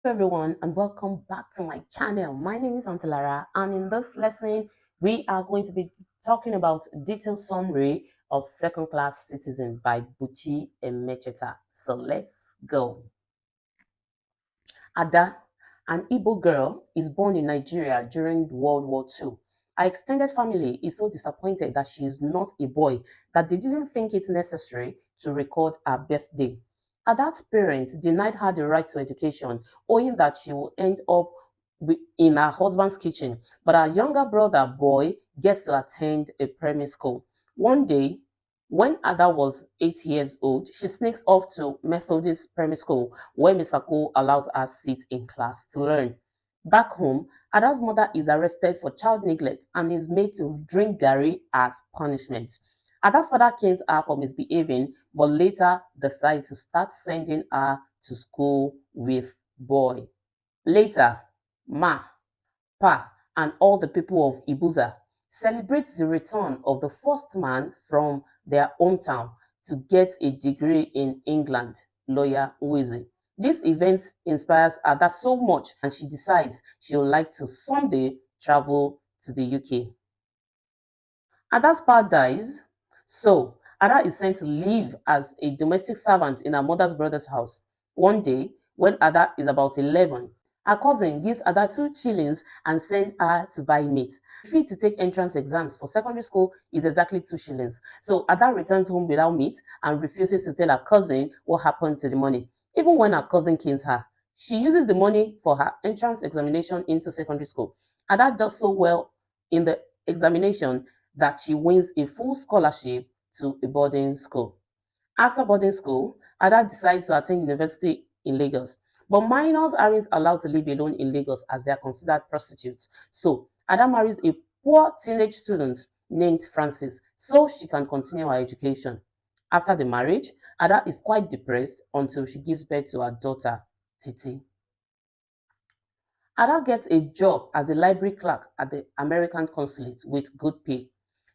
Everyone, and welcome back to my channel. My name is Lara, and in this lesson we are going to be talking about detailed summary of second class citizen by Buchi and Emecheta. So let's go. Ada, an Igbo girl, is born in Nigeria during World War II. Her extended family is so disappointed that she is not a boy that they didn't think it necessary to record her birthday. Ada's parents denied her the right to education, owing that she will end up in her husband's kitchen. But her younger brother, boy, gets to attend a primary school. One day, when Ada was 8 years old, she sneaks off to Methodist primary school where Mr. Cole allows her sit in class to learn. Back home, Ada's mother is arrested for child neglect and is made to drink Gary as punishment. Ada's father canes her for misbehaving, but later decides to start sending her to school with boy. Later, Ma, Pa, and all the people of Ibuza celebrate the return of the first man from their hometown to get a degree in England, lawyer Weezy. This event inspires Ada so much and she decides she would like to someday travel to the UK. Ada's pa dies, so Ada is sent to live as a domestic servant in her mother's brother's house. One day, when Ada is about 11, her cousin gives Ada 2 shillings and sends her to buy meat. The fee to take entrance exams for secondary school is exactly 2 shillings. So Ada returns home without meat and refuses to tell her cousin what happened to the money. Even when her cousin canes her, she uses the money for her entrance examination into secondary school. Ada does so well in the examination that she wins a full scholarship to a boarding school. After boarding school, Ada decides to attend university in Lagos. But minors aren't allowed to live alone in Lagos as they are considered prostitutes. So Ada marries a poor teenage student named Francis so she can continue her education. After the marriage, Ada is quite depressed until she gives birth to her daughter, Titi. Ada gets a job as a library clerk at the American consulate with good pay.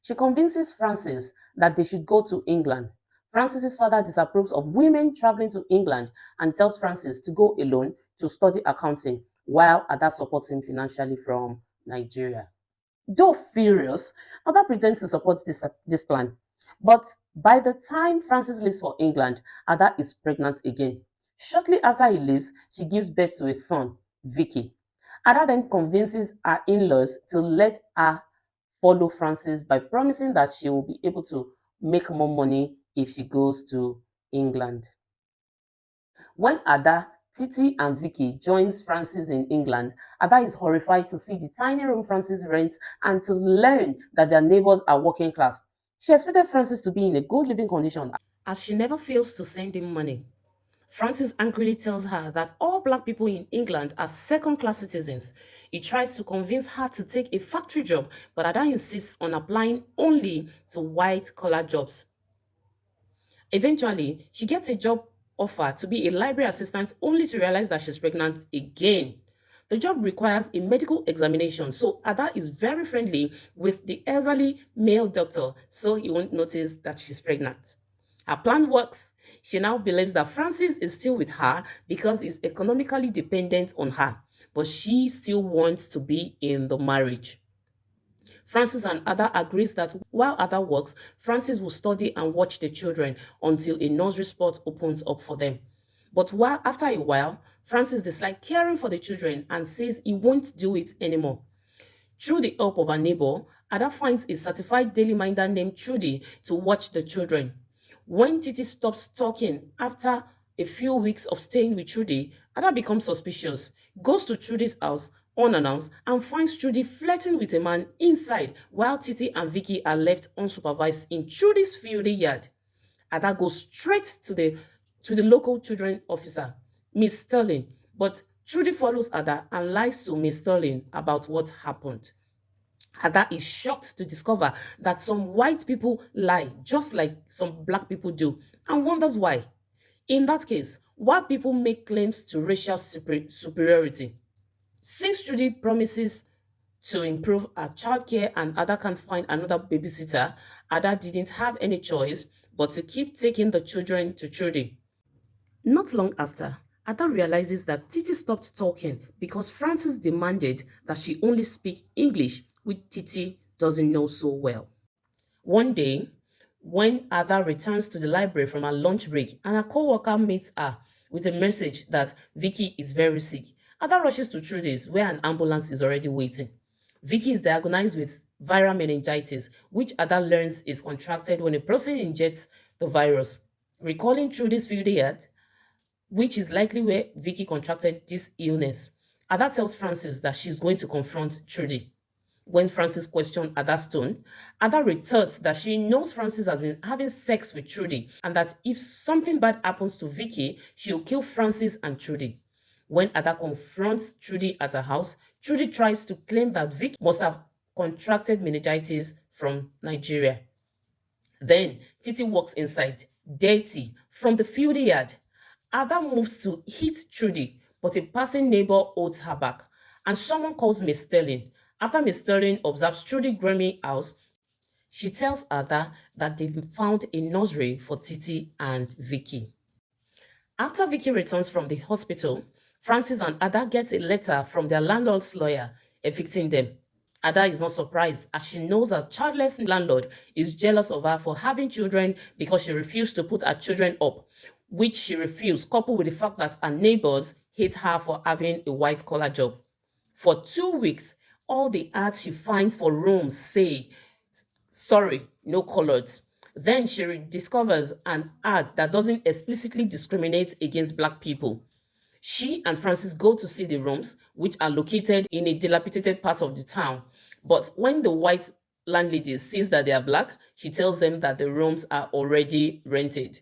She convinces Francis that they should go to England. Francis's father disapproves of women traveling to England and tells Francis to go alone to study accounting while Ada supports him financially from Nigeria. Though furious, Ada pretends to support this plan. But by the time Francis leaves for England, Ada is pregnant again. Shortly after he leaves, she gives birth to a son, Vicky. Ada then convinces her in-laws to let her follow Francis by promising that she will be able to make more money if she goes to England. When Ada, Titi, and Vicky joins Francis in England, Ada is horrified to see the tiny room Francis rents and to learn that their neighbors are working class. She expected Francis to be in a good living condition as she never fails to send him money. Francis angrily tells her that all black people in England are second-class citizens. He tries to convince her to take a factory job, but Ada insists on applying only to white-collar jobs. Eventually, she gets a job offer to be a library assistant only to realize that she's pregnant again. The job requires a medical examination, so Ada is very friendly with the elderly male doctor so he won't notice that she's pregnant. Her plan works. She now believes that Francis is still with her because he's economically dependent on her, but she still wants to be in the marriage. Francis and Ada agrees that while Ada works, Francis will study and watch the children until a nursery spot opens up for them. But after a while, Francis dislikes caring for the children and says he won't do it anymore. Through the help of a neighbor, Ada finds a certified daily minder named Trudy to watch the children. When Titi stops talking after a few weeks of staying with Trudy, Ada becomes suspicious, goes to Trudy's house unannounced, and finds Trudy flirting with a man inside while Titi and Vicky are left unsupervised in Trudy's filthy yard. Ada goes straight to the local children officer, Miss Sterling, but Trudy follows Ada and lies to Miss Sterling about what happened. Ada is shocked to discover that some white people lie just like some black people do and wonders why. In that case, white people make claims to racial superiority. Since Trudy promises to improve her childcare and Ada can't find another babysitter, Ada didn't have any choice but to keep taking the children to Trudy. Not long after, Ada realizes that Titi stopped talking because Francis demanded that she only speak English, which Titi doesn't know so well. One day, when Ada returns to the library from her lunch break and her co-worker meets her with a message that Vicky is very sick, Ada rushes to Trudy's where an ambulance is already waiting. Vicky is diagnosed with viral meningitis, which Ada learns is contracted when a person injects the virus. Recalling Trudy's field yard, which is likely where Vicky contracted this illness, Ada tells Francis that she's going to confront Trudy. When Francis questioned Ada's tone, Ada retorts that she knows Francis has been having sex with Trudy and that if something bad happens to Vicky, she'll kill Francis and Trudy. When Ada confronts Trudy at her house, Trudy tries to claim that Vicky must have contracted meningitis from Nigeria. Then Titi walks inside, dirty, from the field yard. Ada moves to hit Trudy, but a passing neighbor holds her back, and someone calls Miss Sterling. After Miss Sterling observes Trudy Grammy house, she tells Ada that they've found a nursery for Titi and Vicky. After Vicky returns from the hospital, Francis and Ada get a letter from their landlord's lawyer evicting them. Ada is not surprised as she knows her childless landlord is jealous of her for having children because she refused to put her children up, which she refused, coupled with the fact that her neighbors hate her for having a white-collar job. For 2 weeks, all the ads she finds for rooms say, sorry, no colors. Then she discovers an ad that doesn't explicitly discriminate against Black people. She and Francis go to see the rooms, which are located in a dilapidated part of the town. But when the white landlady sees that they are Black, she tells them that the rooms are already rented.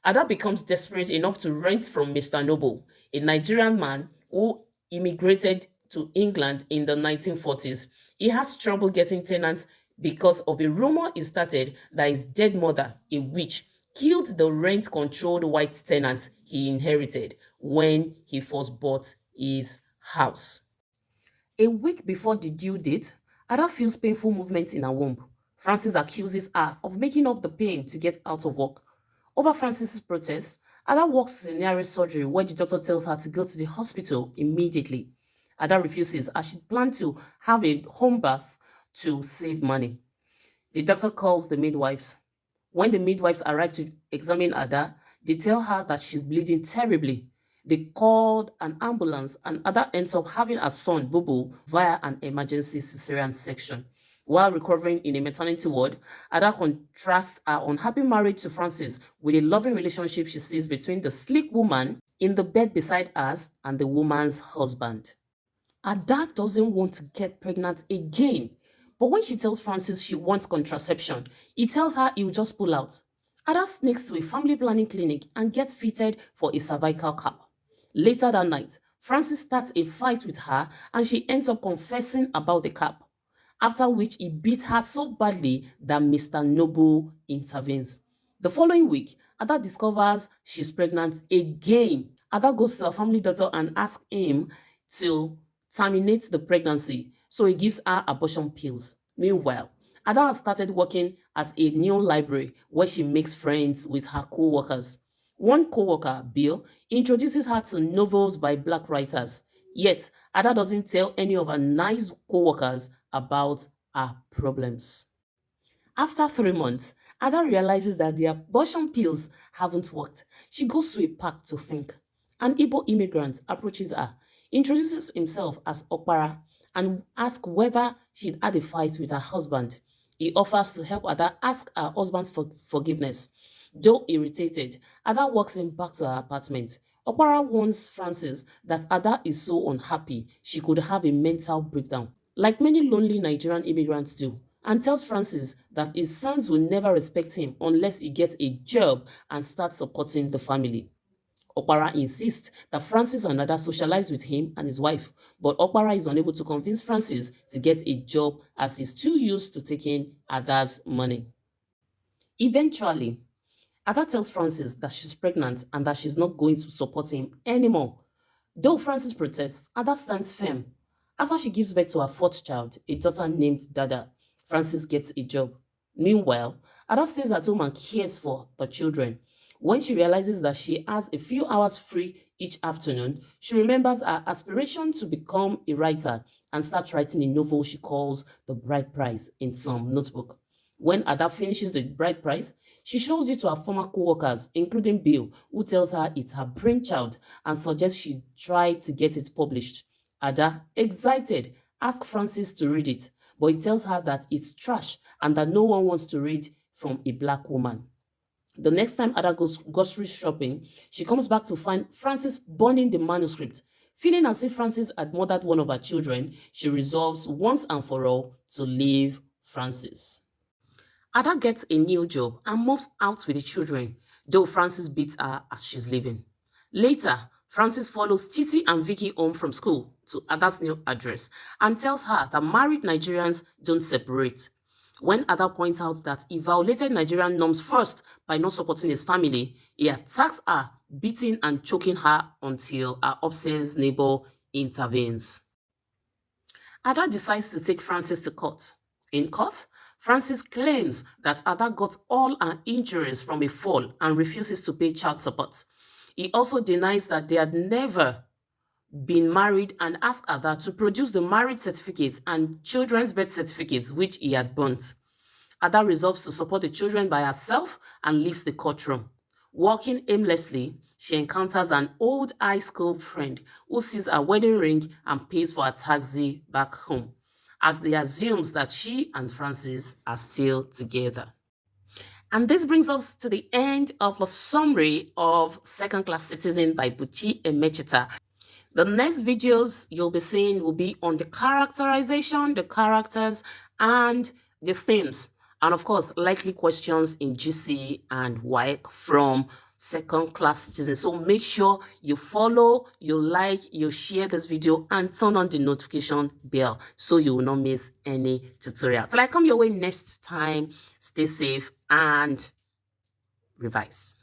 Ada becomes desperate enough to rent from Mr. Noble, a Nigerian man who immigrated to England in the 1940s. He has trouble getting tenants because of a rumor he started that his dead mother, a witch, killed the rent-controlled white tenant he inherited when he first bought his house. A week before the due date, Ada feels painful movements in her womb. Francis accuses her of making up the pain to get out of work. Over Francis's protest, Ada walks to the nearest surgery where the doctor tells her to go to the hospital immediately. Ada refuses as she planned to have a home birth to save money. The doctor calls the midwives. When the midwives arrive to examine Ada, they tell her that she's bleeding terribly. They called an ambulance and Ada ends up having her son, Bubu, via an emergency cesarean section. While recovering in a maternity ward, Ada contrasts her unhappy marriage to Francis with a loving relationship she sees between the sleek woman in the bed beside us and the woman's husband. Ada doesn't want to get pregnant again, but when she tells Francis she wants contraception, he tells her he'll just pull out. Ada sneaks to a family planning clinic and gets fitted for a cervical cap. Later that night, Francis starts a fight with her and she ends up confessing about the cap, after which he beat her so badly that Mr. Noble intervenes. The following week, Ada discovers she's pregnant again. Ada goes to her family doctor and asks him to terminate the pregnancy, so he gives her abortion pills. Meanwhile, Ada has started working at a new library where she makes friends with her co-workers. One co-worker, Bill, introduces her to novels by Black writers. Yet, Ada doesn't tell any of her nice co-workers about her problems. After 3 months, Ada realizes that the abortion pills haven't worked. She goes to a park to think. An Igbo immigrant approaches her, introduces himself as Okpara, and asks whether she'd had a fight with her husband. He offers to help Ada ask her husband's forgiveness. Though irritated, Ada walks him back to her apartment. Okpara warns Francis that Ada is so unhappy she could have a mental breakdown, like many lonely Nigerian immigrants do, and tells Francis that his sons will never respect him unless he gets a job and starts supporting the family. Okpara insists that Francis and Ada socialize with him and his wife, but Okpara is unable to convince Francis to get a job as he's too used to taking Ada's money. Eventually, Ada tells Francis that she's pregnant and that she's not going to support him anymore. Though Francis protests, Ada stands firm. After she gives birth to her fourth child, a daughter named Dada, Francis gets a job. Meanwhile, Ada stays at home and cares for the children. When she realizes that she has a few hours free each afternoon, she remembers her aspiration to become a writer and starts writing a novel she calls The Bride Price in some notebook. When Ada finishes The Bride Price, she shows it to her former co-workers, including Bill, who tells her it's her brainchild and suggests she try to get it published. Ada, excited, asks Francis to read it, but he tells her that it's trash and that no one wants to read from a black woman. The next time Ada goes grocery shopping, she comes back to find Francis burning the manuscript. Feeling as if Francis had murdered one of her children, she resolves once and for all to leave Francis. Ada gets a new job and moves out with the children, though Francis beats her as she's leaving. Later, Francis follows Titi and Vicky home from school to Ada's new address and tells her that married Nigerians don't separate. When Ada points out that he violated Nigerian norms first by not supporting his family, he attacks her, beating and choking her until her upstairs neighbor intervenes. Ada decides to take Francis to court. In court, Francis claims that Ada got all her injuries from a fall and refuses to pay child support. He also denies that they had never been married and asks Ada to produce the marriage certificate and children's birth certificates which he had burnt. Ada resolves to support the children by herself and leaves the courtroom. Walking aimlessly, she encounters an old high school friend who sees her wedding ring and pays for a taxi back home, as they assumes that she and Francis are still together. And this brings us to the end of the summary of Second Class Citizen by Buchi Emecheta. The next videos you'll be seeing will be on the characterization, the characters, and the themes. And of course, likely questions in GC and WAEC from Second Class Citizens. So make sure you follow, you like, you share this video, and turn on the notification bell so you will not miss any tutorial. Till I come your way next time, stay safe and revise.